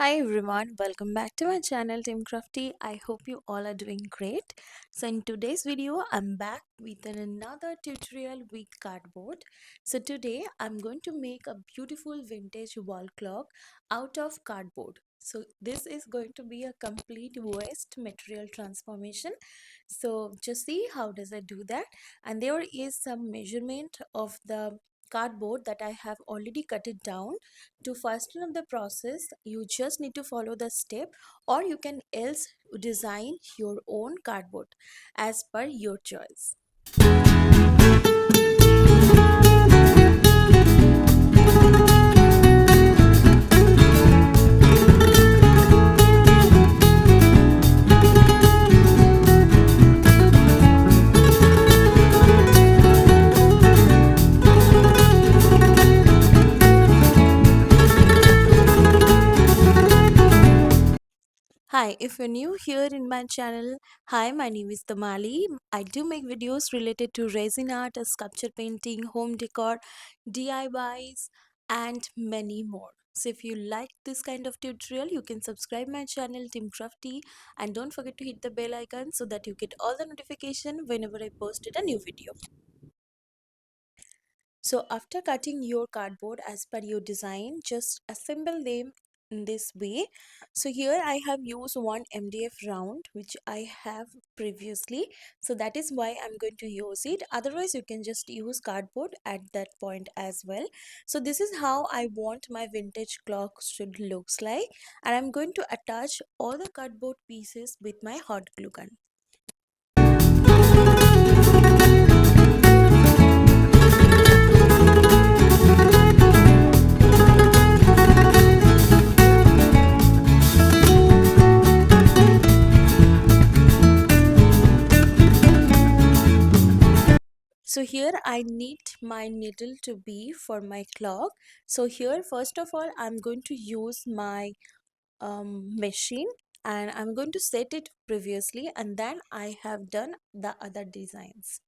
Hi everyone, welcome back to my channel Team Crafty. I hope you all are doing great. So in today's video, I'm back with another tutorial with cardboard. So today I'm going to make a beautiful vintage wall clock out of cardboard. So this is going to be a complete waste material transformation. So just see how does I do that. And there is some measurement of the cardboard that I have already cut it down. To fasten up the process, you just need to follow the step, or you can else design your own cardboard as per your choice. Hi, if you're new here in my channel, hi, my name is Damali. I do make videos related to resin art, sculpture painting, home decor, DIYs, and many more. So if you like this kind of tutorial, you can subscribe my channel Team Crafty, and don't forget to hit the bell icon so that you get all the notification whenever I posted a new video. So after cutting your cardboard as per your design, just assemble them in this way. So here I have used one MDF round which I have previously. So that is why I'm going to use it. Otherwise you can just use cardboard at that point as well. So this is how I want my vintage clock should looks like. And I'm going to attach all the cardboard pieces with my hot glue gun. So here I need my needle to be for my clock. So here first of all I'm going to use my machine, and I'm going to set it previously, and then I have done the other designs.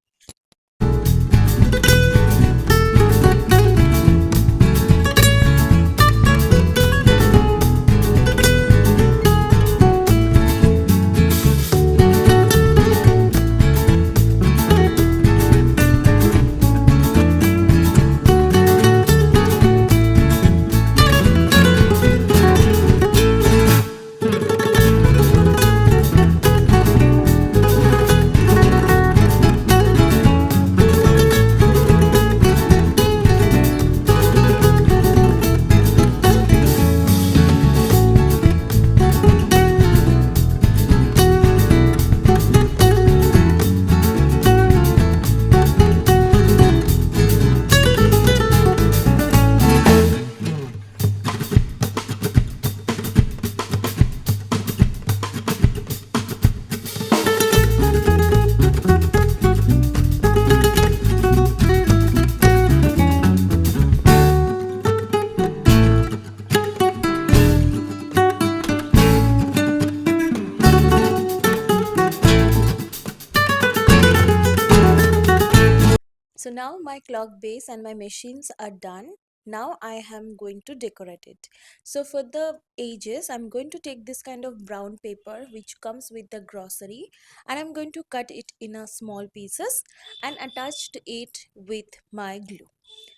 So now my clock base and my machines are done. Now I am going to decorate it. So for the edges, I'm going to take this kind of brown paper which comes with the grocery, and I'm going to cut it in a small pieces and attach it with my glue.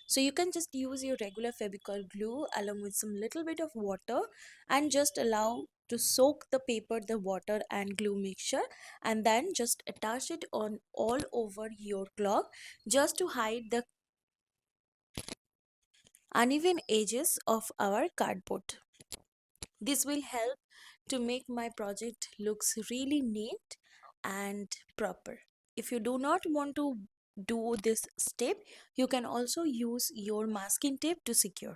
So you can just use your regular Fevicol glue along with some little bit of water, and just allow to soak the paper, the water and glue mixture, and then just attach it on all over your clock just to hide the uneven edges of our cardboard. This will help to make my project looks really neat and proper. If you do not want to do this step, you can also use your masking tape to secure.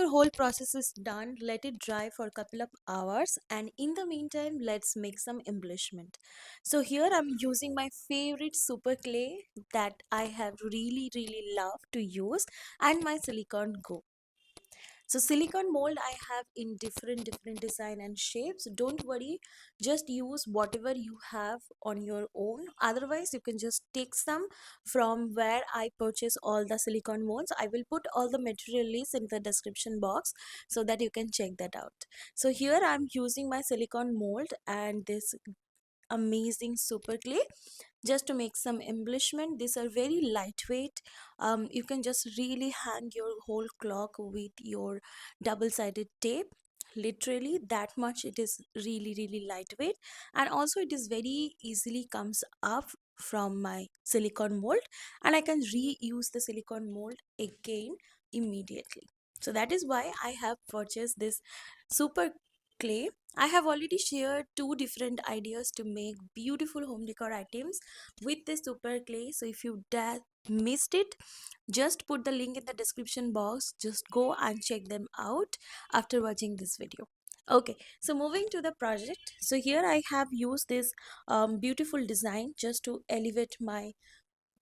your whole process is done, let it dry for a couple of hours, and in the meantime let's make some embellishment. So here I'm using my favorite super clay that I have really loved to use, and my silicone go. So silicone mold I have in different design and shapes. Don't worry, just use whatever you have on your own. Otherwise you can just take some from where I purchase all the silicone molds. I will put all the material links in the description box so that you can check that out. So here I'm using my silicone mold and this amazing super clay just to make some embellishment. These are very lightweight. You can just really hang your whole clock with your double-sided tape. Literally that much it is really lightweight, and also it is very easily comes up from my silicone mold, and I can reuse the silicone mold again immediately. So that is why I have purchased this super clay. I have already shared two different ideas to make beautiful home decor items with this super clay. So if you missed it, just put the link in the description box. Just go and check them out after watching this video. Okay, so moving to the project. So here I have used this beautiful design just to elevate my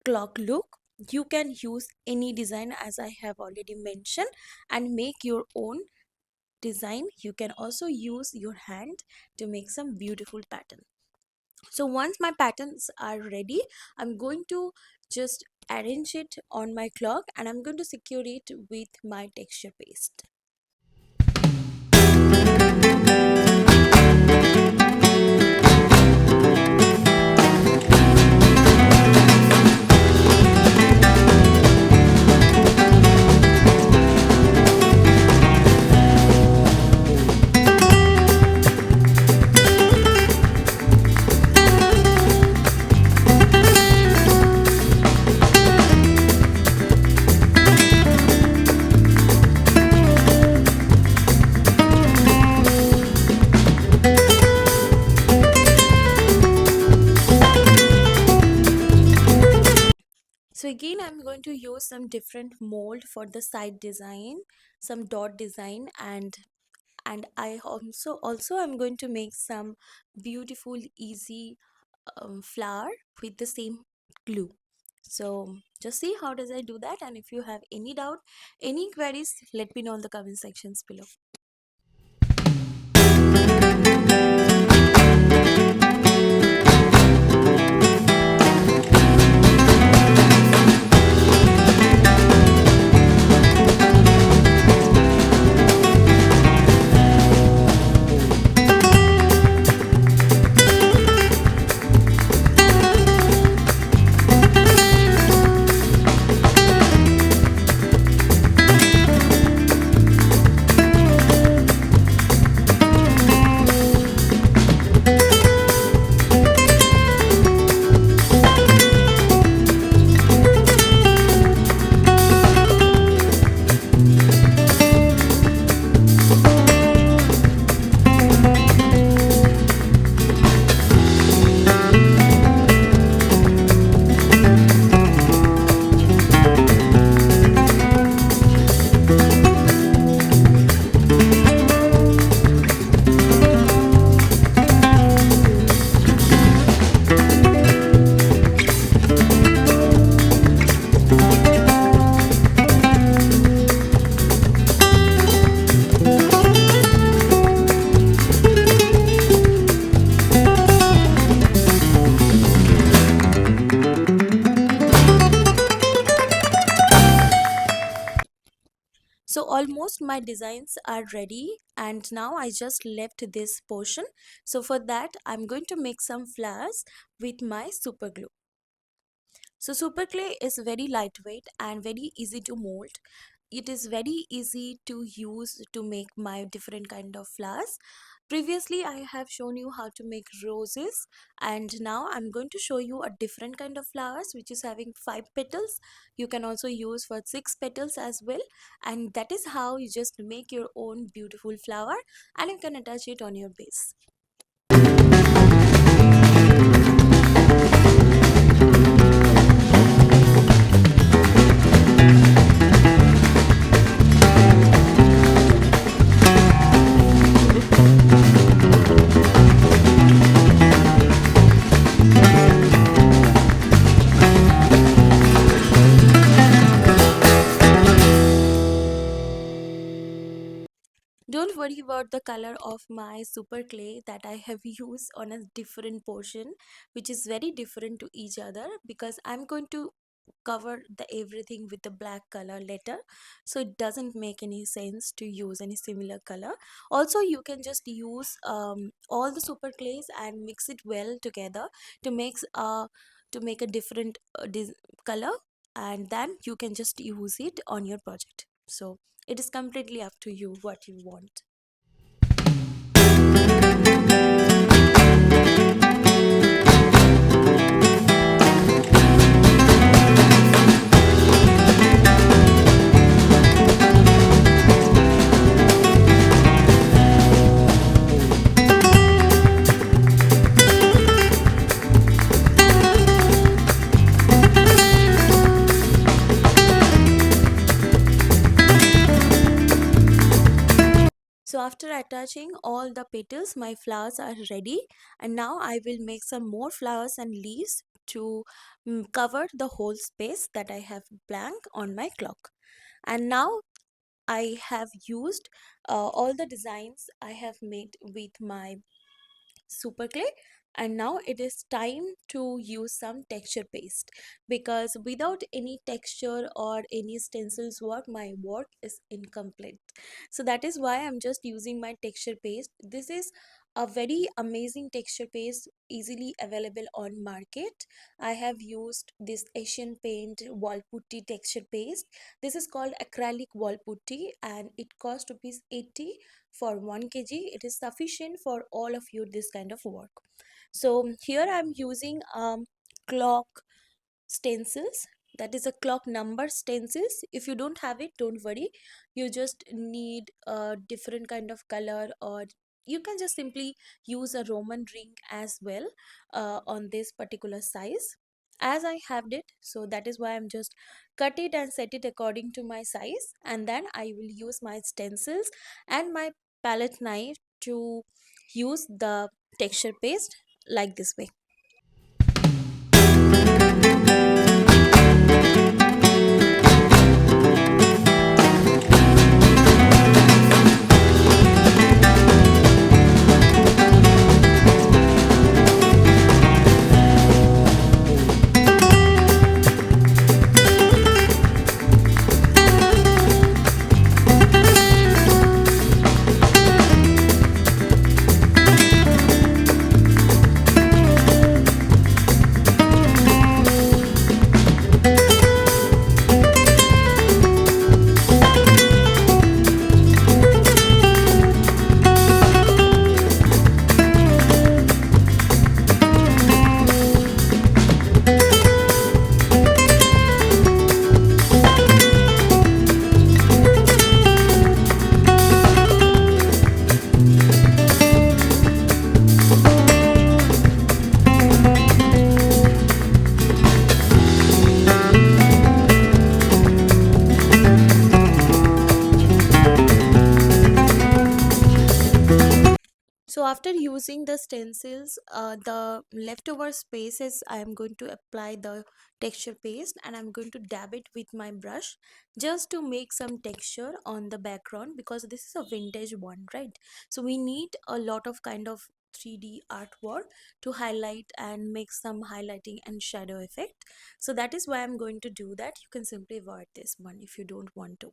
clock look. You can use any design as I have already mentioned and make your own design. You can also use your hand to make some beautiful pattern. So once my patterns are ready, I'm going to just arrange it on my clock, and I'm going to secure it with my texture paste. So again, I'm going to use some different mold for the side design, some dot design, and I also I'm going to make some beautiful easy flower with the same glue. So just see how does I do that, and if you have any doubt, any queries, let me know in the comment sections below. So almost my designs are ready, and now I just left this portion. So for that I'm going to make some flowers with my super glue. So super clay is very lightweight and very easy to mold. It is very easy to use to make my different kind of flowers. Previously I have shown you how to make roses, and now I'm going to show you a different kind of flowers which is having 5 petals. You can also use for 6 petals as well, and that is how you just make your own beautiful flower, and you can attach it on your base. worry about the color of my super clay that I have used on a different portion, which is very different to each other, because I'm going to cover the everything with the black color later, so it doesn't make any sense to use any similar color. Also, you can just use all the super clays and mix it well together to make a different color, and then you can just use it on your project. So it is completely up to you what you want. So after attaching all the petals, my flowers are ready, and now I will make some more flowers and leaves to cover the whole space that I have blank on my clock. And now I have used all the designs I have made with my super clay, and now it is time to use some texture paste, because without any texture or any stencils work, my work is incomplete. So that is why I'm just using my texture paste. This is a very amazing texture paste, easily available on market. I have used this Asian Paint wall putty texture paste. This is called acrylic wall putty, and it costs rupees 80 for 1 kg. It is sufficient for all of you this kind of work. So here I'm using clock stencils, that is a clock number stencils. If you don't have it, don't worry, you just need a different kind of color, or you can just simply use a Roman ring as well on this particular size as I have it. So that is why I'm just cut it and set it according to my size, and then I will use my stencils and my palette knife to use the texture paste like this way. So after using the stencils, the leftover spaces, I am going to apply the texture paste, and I'm going to dab it with my brush just to make some texture on the background, because this is a vintage one, right? So we need a lot of kind of 3D artwork to highlight and make some highlighting and shadow effect. So that is why I'm going to do that. You can simply avoid this one if you don't want to.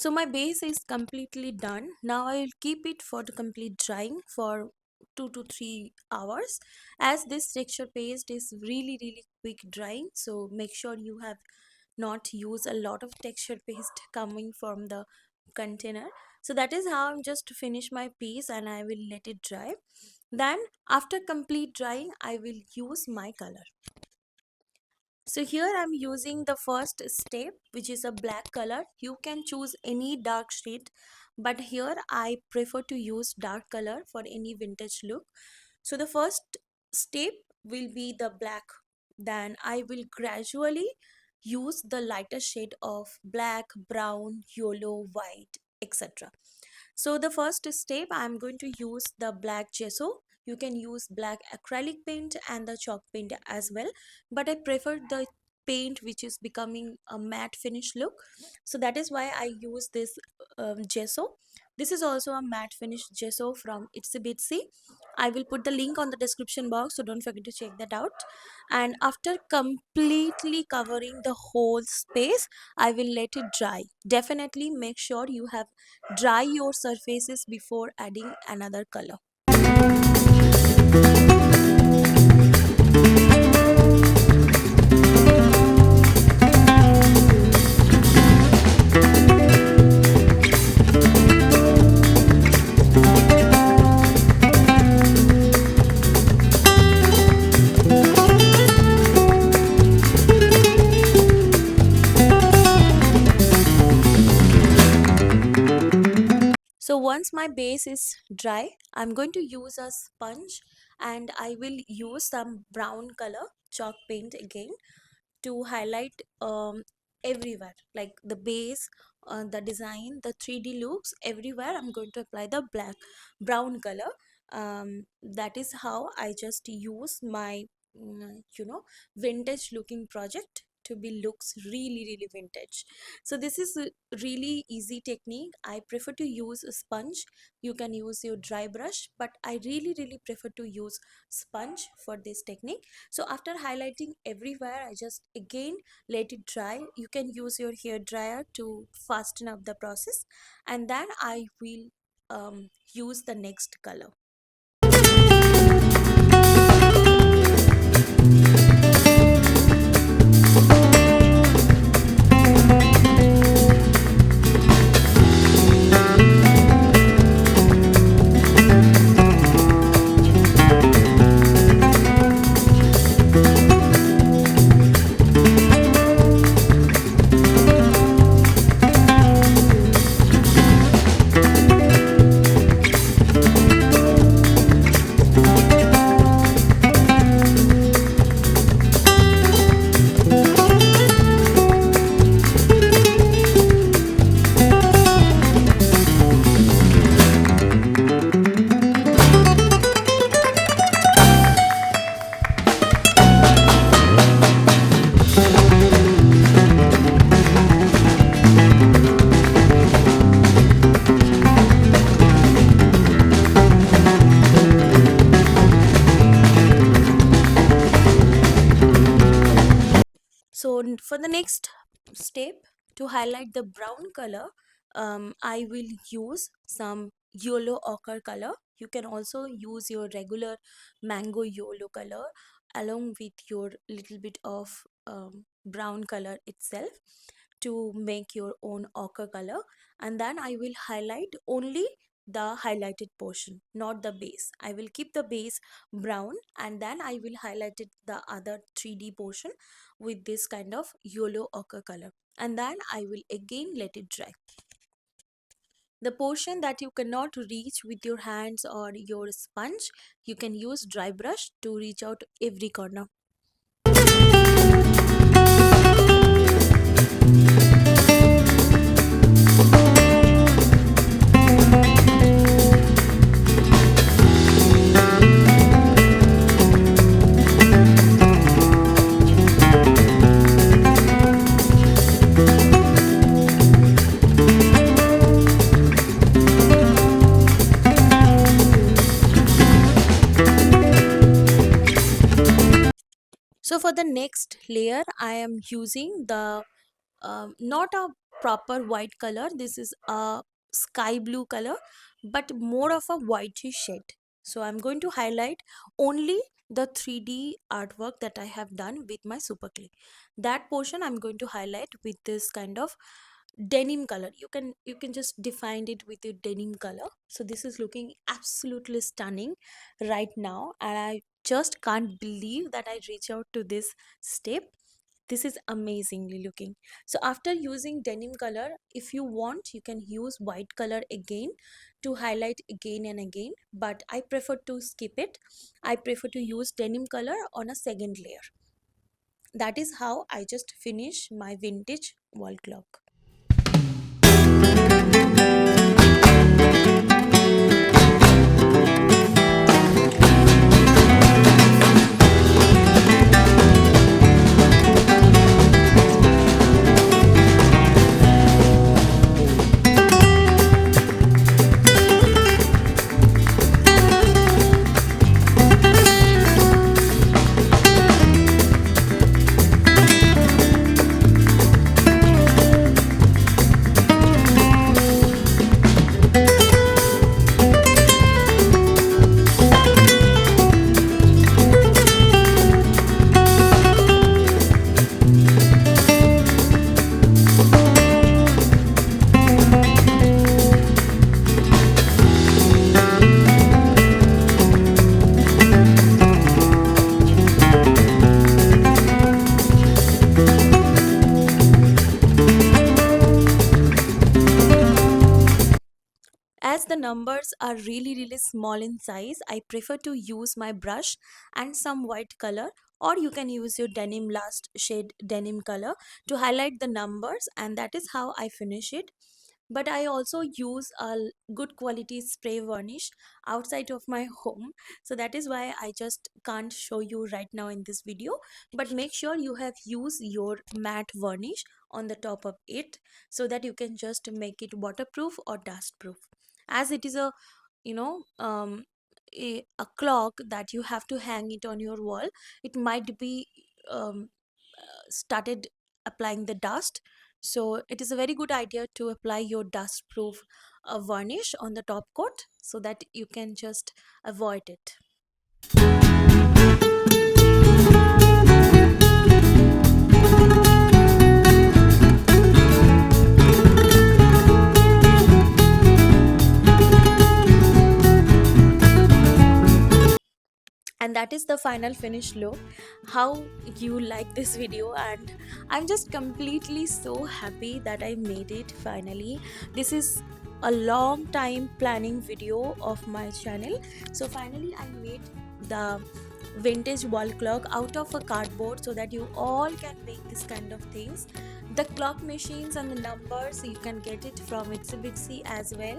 So my base is completely done. Now I will keep it for the complete drying for 2 to 3 hours, as this texture paste is really quick drying. So make sure you have not used a lot of texture paste coming from the container. So that is how I'm just to finish my piece, and I will let it dry. Then after complete drying, I will use my color. So here I'm using the first step, which is a black color. You can choose any dark shade, but here I prefer to use dark color for any vintage look. So the first step will be the black. Then I will gradually use the lighter shade of black, brown, yellow, white, etc. So the first step, I'm going to use the black gesso. You can use black acrylic paint and the chalk paint as well, but I prefer the paint which is becoming a matte finish look. So that is why I use this gesso. This is also a matte finish gesso from Itsy Bitsy. I will put the link on the description box, so don't forget to check that out. And after completely covering the whole space, I will let it dry. Definitely make sure you have dry your surfaces before adding another color. So once my base is dry, I'm going to use a sponge, and I will use some brown color chalk paint again to highlight everywhere, like the base, the design, the 3D looks everywhere. I'm going to apply the brown color. That is how I just use my vintage looking project to be looks really vintage. So this is a really easy technique. I prefer to use a sponge. You can use your dry brush, but I really prefer to use sponge for this technique. So after highlighting everywhere, I just again let it dry. You can use your hair dryer to fasten up the process, and then I will use the next color. So for the next step, to highlight the brown color, I will use some yellow ochre color. You can also use your regular mango yellow color along with your little bit of brown color itself to make your own ochre color. And then I will highlight only the highlighted portion, not the base. I will keep the base brown, and then I will highlight it the other 3D portion with this kind of yellow ochre color, and then I will again let it dry. The portion that you cannot reach with your hands or your sponge, you can use dry brush to reach out every corner. So for the next layer, I am using the not a proper white color. This is a sky blue color, but more of a whitish shade. So I'm going to highlight only the 3D artwork that I have done with my super clay. That portion I'm going to highlight with this kind of denim color. You can just define it with your denim color. So this is looking absolutely stunning right now, and I just can't believe that I reach out to this step. This is amazingly looking. So after using denim color, if you want, you can use white color again to highlight again and again, but I prefer to skip it. I prefer to use denim color on a second layer. That is how I just finish my vintage wall clock. As the numbers are really small in size, I prefer to use my brush and some white color, or you can use your denim last shade denim color to highlight the numbers, and that is how I finish it. But I also use a good quality spray varnish outside of my home, so that is why I just can't show you right now in this video. But make sure you have used your matte varnish on the top of it, so that you can just make it waterproof or dust proof. As it is a, you know um a clock that you have to hang it on your wall, it might be started applying the dust. So it is a very good idea to apply your dust proof varnish on the top coat, so that you can just avoid it. And that is the final finish look. How you like this video, and I'm just completely so happy that I made it finally. This is a long time planning video of my channel. So finally I made the vintage wall clock out of a cardboard, so that you all can make this kind of things. The clock machines and the numbers, you can get it from Itsy as well.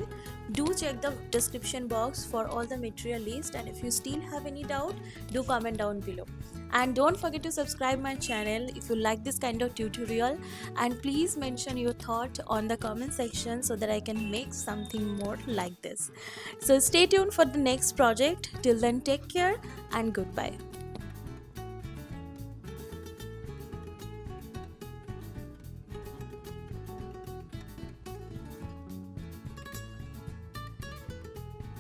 Do check the description box for all the material list, and if you still have any doubt, do comment down below. And don't forget to subscribe my channel if you like this kind of tutorial, and please mention your thought on the comment section so that I can make something more like this. So stay tuned for the next project. Till then, take care and goodbye.